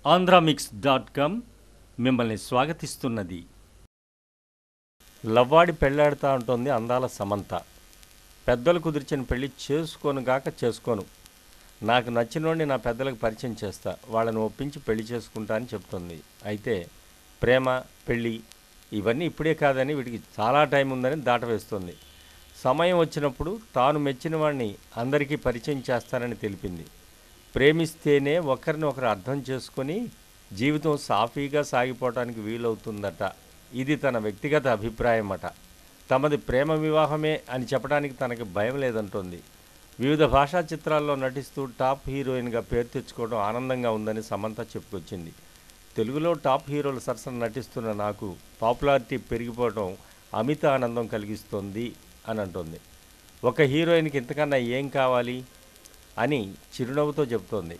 ఆంధ్రామిక్స్.com మిమ్మల్ని స్వాగతిస్తున్నది. లవ్వాడి పెళ్ళాడుతూ ఉంటుంది అందాల సమంత. పెద్దలు కుదిర్చిన పెళ్ళి చేసుకోను, నాకు నచ్చినోడిని నా పెద్దలకు పరిచయం చేస్తా, వాళ్ళని ఒప్పించి పెళ్లి చేసుకుంటా అని చెప్తుంది. అయితే ప్రేమ, పెళ్ళి ఇవన్నీ ఇప్పుడే కాదని, వీటికి చాలా టైం ఉందని దాటవేస్తుంది. సమయం వచ్చినప్పుడు తాను మెచ్చిన వాడిని అందరికీ పరిచయం చేస్తానని తెలిపింది. ప్రేమిస్తేనే ఒకరిని ఒకరు అర్థం చేసుకొని జీవితం సాఫీగా సాగిపోవటానికి వీలవుతుందట. ఇది తన వ్యక్తిగత అభిప్రాయం అట. తమది ప్రేమ వివాహమే అని చెప్పడానికి తనకి భయం లేదంటోంది. వివిధ భాషా చిత్రాల్లో నటిస్తూ టాప్ హీరోయిన్గా పేరు తెచ్చుకోవడం ఆనందంగా ఉందని సమంత చెప్పుకొచ్చింది. తెలుగులో టాప్ హీరోలు సరసన నటిస్తున్న నాకు పాపులారిటీ పెరిగిపోవడం అమిత ఆనందం కలిగిస్తోంది అని అంటోంది. ఒక హీరోయిన్కి ఇంతకన్నా ఏం కావాలి అని చిరునవ్వుతో చెబుతోంది.